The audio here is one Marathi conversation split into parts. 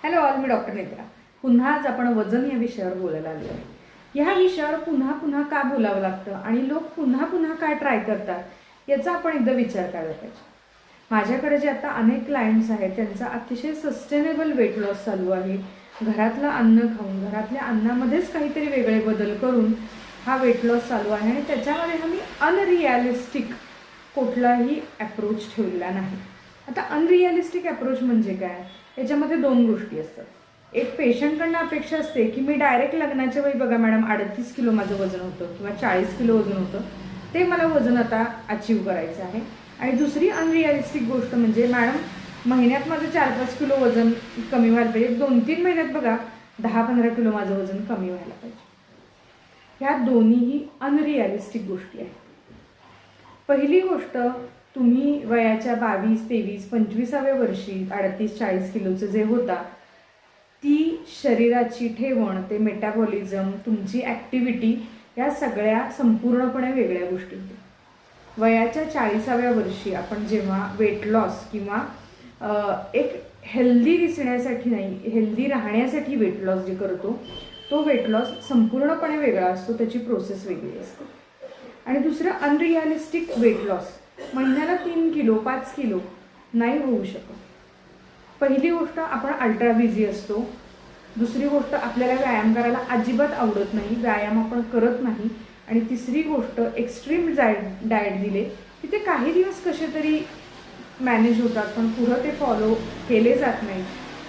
हॅलो ऑल, मी डॉक्टर नेत्रा. पुन्हा आज आपण वजन या विषयावर बोलायला आलो आहे. ह्या विषयावर पुन्हा पुन्हा का बोलावं लागतं आणि लोक पुन्हा पुन्हा काय ट्राय करतात याचा आपण एकदा विचार करायला पाहिजे. माझ्याकडे जे आता अनेक क्लायंट्स आहेत त्यांचा अतिशय सस्टेनेबल वेट लॉस चालू आहे. घरातलं अन्न खाऊन घरातल्या अन्नामध्येच काहीतरी वेगळे बदल करून हा वेट लॉस चालू आहे आणि त्याच्यामध्ये आम्ही अनरिॲलिस्टिक कुठलाही अप्रोच ठेवलेला नाही. आता अनरिॲलिस्टिक अप्रोच म्हणजे काय? याच्यामध्ये दोन गोष्टी असतात. एक, पेशंटकडनं अपेक्षा असते की मी डायरेक्ट लग्नाच्या वेळी बघा मॅडम 38 किलो माझं वजन होतं किंवा 40 किलो वजन होतं, ते मला वजन आता अचीव करायचं आहे. आणि दुसरी अनरिॲलिस्टिक गोष्ट म्हणजे मॅडम महिन्यात माझं 4-5 किलो वजन कमी व्हायला पाहिजे, 2-3 महिन्यात बघा 10-15 किलो माझं वजन कमी व्हायला पाहिजे. ह्या दोन्हीही अनरिॲलिस्टिक गोष्टी आहेत. पहिली गोष्ट, तुम्ही वयाच्या 22, 23, 25व्या वर्षी 38-40 किलोचं जे होता, ती शरीराची ठेवण, ते मेटाबॉलिझम, तुमची ॲक्टिव्हिटी, या सगळ्या संपूर्णपणे वेगळ्या गोष्टी होत्या. वयाच्या 40व्या वर्षी आपण जेव्हा वेट लॉस किंवा एक हेल्दी दिसण्यासाठी नाही, हेल्दी राहण्यासाठी वेट लॉस जे करतो, तो वेट लॉस संपूर्णपणे वेगळा असतो, त्याची प्रोसेस वेगळी असते. आणि दुसरं, अनरिॲलिस्टिक वेट लॉस महिन्याला 3 किलो 5 किलो नाही होऊ शकत. पहिली गोष्ट, आपण अल्ट्रा बिझी असतो. दुसरी गोष्ट, आपल्याला व्यायाम करायला अजिबात आवडत नाही, व्यायाम आपण करत नाही. आणि तिसरी गोष्ट, एक्स्ट्रीम डाएट दिले की ते काही दिवस कसे तरी मॅनेज होतात, पण पुढं ते फॉलो केले जात नाही.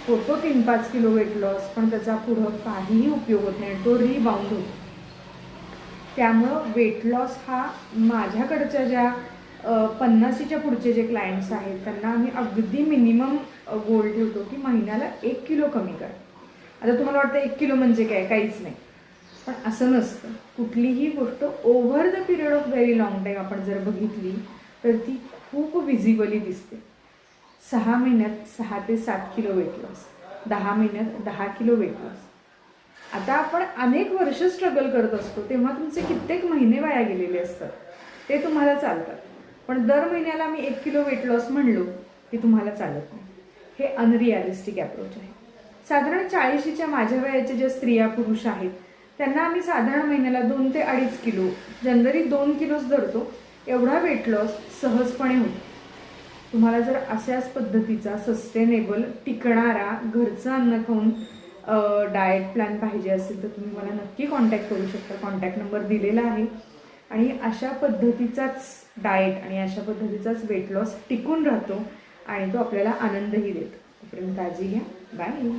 होतो 3-5 किलो वेट लॉस, पण त्याचा पुढं काहीही उपयोग होत नाही, तो रिबाउंड होतो. त्यामुळं वेट लॉस हा माझ्याकडच्या ज्या 50च्या पुढचे जे क्लायंट्स आहेत त्यांना आम्ही अगदी मिनिमम गोल ठेवतो की महिन्याला 1 किलो कमी करा. आता तुम्हाला वाटतं 1 किलो म्हणजे काय, काहीच नाही, पण असं नसतं. कुठलीही गोष्ट over the period of very long time आपण जर बघितली तर ती खूप विजिबली दिसते. 6 महिन्यात 6 ते 7 किलो वेट लॉस, 10 महिन्यात 10 किलो वेट लॉस. आता आपण अनेक वर्ष स्ट्रगल करत असतो तेव्हा तुमचे कित्येक महिने वाया गेलेले असतात, ते तुम्हाला चालतात. पण दर महिन्याला मी 1 किलो वेट लॉस म्हणलो की तुम्हाला चालत नाही. हे अनरिॲलिस्टिक अप्रोच आहे. साधारण 40च्या माझ्या वयाच्या ज्या स्त्रिया पुरुष आहेत त्यांना आम्ही साधारण महिन्याला 2 ते 2.5 किलो, जनरली 2 किलोच धरतो, एवढा वेट लॉस सहजपणे होतो. तुम्हाला जर अशाच पद्धतीचा सस्टेनेबल टिकणारा घरचं अन्न खाऊन डाएट प्लॅन पाहिजे असेल तर तुम्ही मला नक्की कॉन्टॅक्ट करू शकता. कॉन्टॅक्ट नंबर दिलेला आहे. आणि अशा पद्धतीचाच डाएट आणि अशा पद्धतीचाच वेट लॉस टिकून राहतो आणि तो आपल्याला आनंदही देतो. तोपर्यंत काळजी घ्या. बाय.